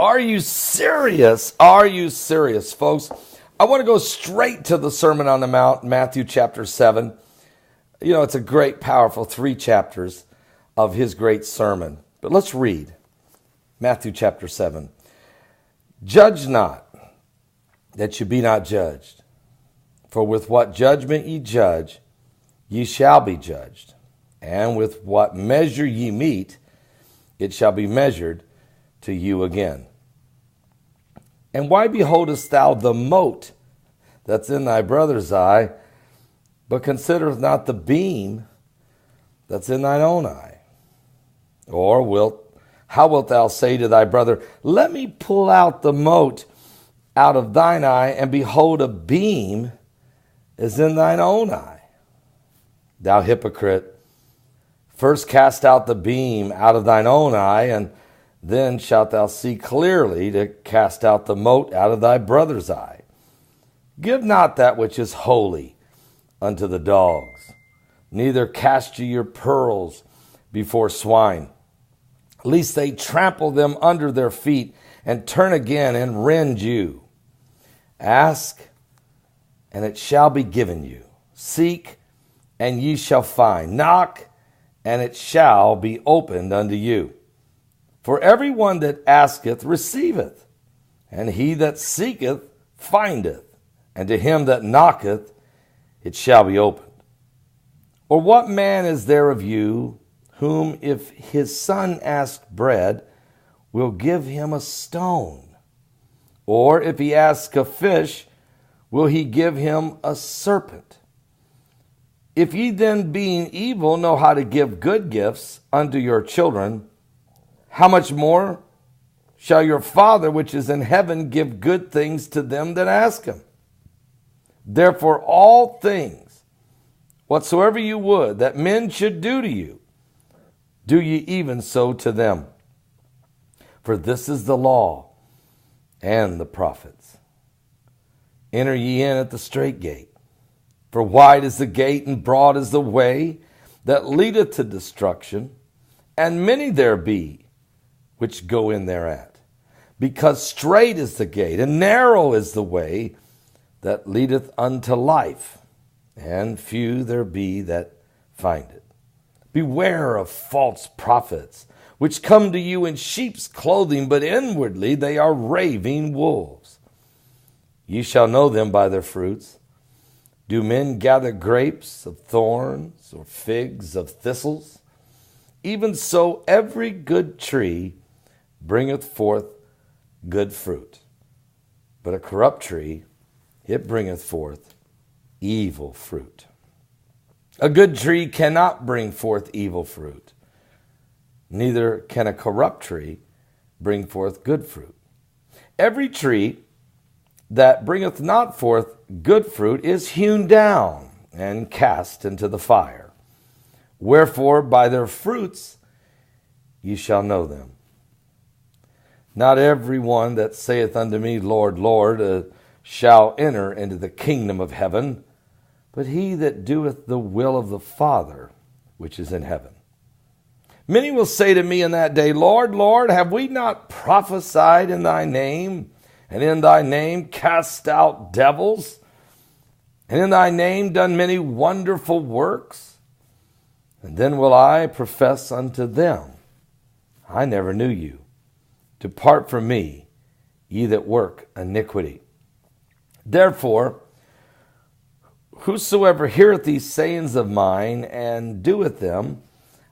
Are you serious? Are you serious, folks? I want to go straight to the Sermon on the Mount, Matthew chapter 7. You know, it's a great, powerful 3 chapters of his great sermon. But let's read Matthew chapter 7. Judge not, that you be not judged. For with what judgment ye judge, ye shall be judged. And with what measure ye mete, it shall be measured to you again. And why beholdest thou the mote that's in thy brother's eye, but considerest not the beam that's in thine own eye? Or how wilt thou say to thy brother, let me pull out the mote out of thine eye, and behold, a beam is in thine own eye? Thou hypocrite, first cast out the beam out of thine own eye, and then shalt thou see clearly to cast out the mote out of thy brother's eye. Give not that which is holy unto the dogs, neither cast ye your pearls before swine, lest they trample them under their feet, and turn again and rend you. Ask, and it shall be given you. Seek, and ye shall find. Knock, and it shall be opened unto you. For everyone that asketh receiveth, and he that seeketh findeth, and to him that knocketh it shall be opened. Or what man is there of you, whom if his son ask bread, will give him a stone? Or if he ask a fish, will he give him a serpent? If ye then, being evil, know how to give good gifts unto your children, how much more shall your Father which is in heaven give good things to them that ask him? Therefore all things, whatsoever you would that men should do to you, do ye even so to them. For this is the law and the prophets. Enter ye in at the strait gate. For wide is the gate, and broad is the way that leadeth to destruction, and many there be which go in thereat. Because strait is the gate, and narrow is the way that leadeth unto life, and few there be that find it. Beware of false prophets, which come to you in sheep's clothing, but inwardly they are raving wolves. Ye shall know them by their fruits. Do men gather grapes of thorns, or figs of thistles? Even so every good tree bringeth forth good fruit. But a corrupt tree, it bringeth forth evil fruit. A good tree cannot bring forth evil fruit, neither can a corrupt tree bring forth good fruit. Every tree that bringeth not forth good fruit is hewn down and cast into the fire. Wherefore by their fruits ye shall know them. Not every one that saith unto me, Lord, Lord, shall enter into the kingdom of heaven, but he that doeth the will of the Father which is in heaven. Many will say to me in that day, Lord, Lord, have we not prophesied in thy name, and in thy name cast out devils, and in thy name done many wonderful works? And then will I profess unto them, I never knew you. Depart from me, ye that work iniquity. Therefore, whosoever heareth these sayings of mine, and doeth them,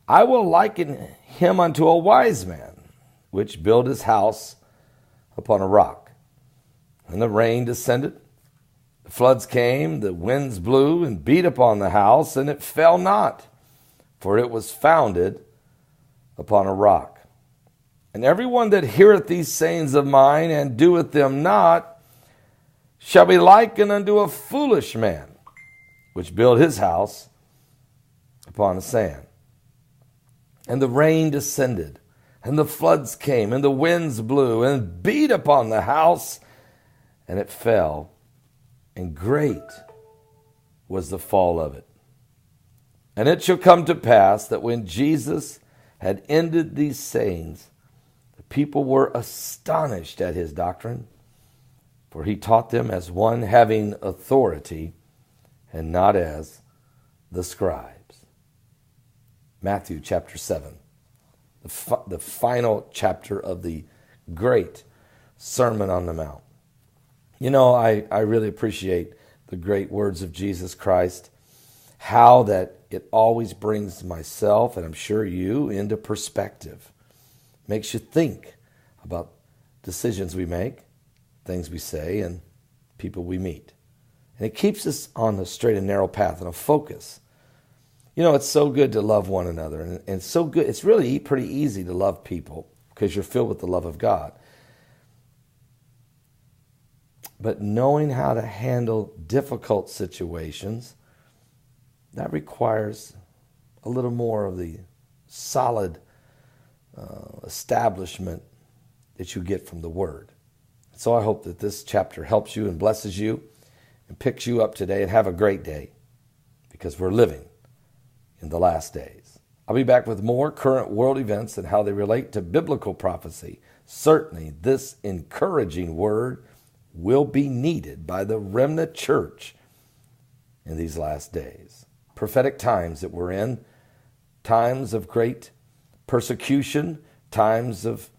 I will liken him unto a wise man, which built his house upon a rock. And the rain descended, the floods came, the winds blew, and beat upon the house, and it fell not, for it was founded upon a rock. And every one that heareth these sayings of mine, and doeth them not, shall be likened unto a foolish man, which built his house upon the sand. And the rain descended, and the floods came, and the winds blew, and beat upon the house, and it fell, and great was the fall of it. And it shall come to pass that when Jesus had ended these sayings, the People were astonished at his doctrine, for he taught them as one having authority and not as the scribes. Matthew chapter 7, the final chapter of the great Sermon on the Mount. You know, I really appreciate the great words of Jesus Christ, how that it always brings myself, and I'm sure you, into perspective. Makes you think about decisions we make, things we say, and people we meet. And it keeps us on the straight and narrow path and a focus. You know, it's so good to love one another, and it's so good. It's really pretty easy to love people because you're filled with the love of God. But knowing how to handle difficult situations, that requires a little more of the solid establishment that you get from the Word. So I hope that this chapter helps you and blesses you and picks you up today, and have a great day, because we're living in the last days. I'll be back with more current world events and how they relate to biblical prophecy. Certainly this encouraging word will be needed by the remnant church in these last days. Prophetic times that we're in, times of great persecution, times of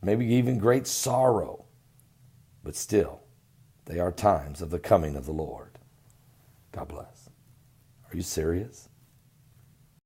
maybe even great sorrow, but still, they are times of the coming of the Lord. God bless. Are you serious?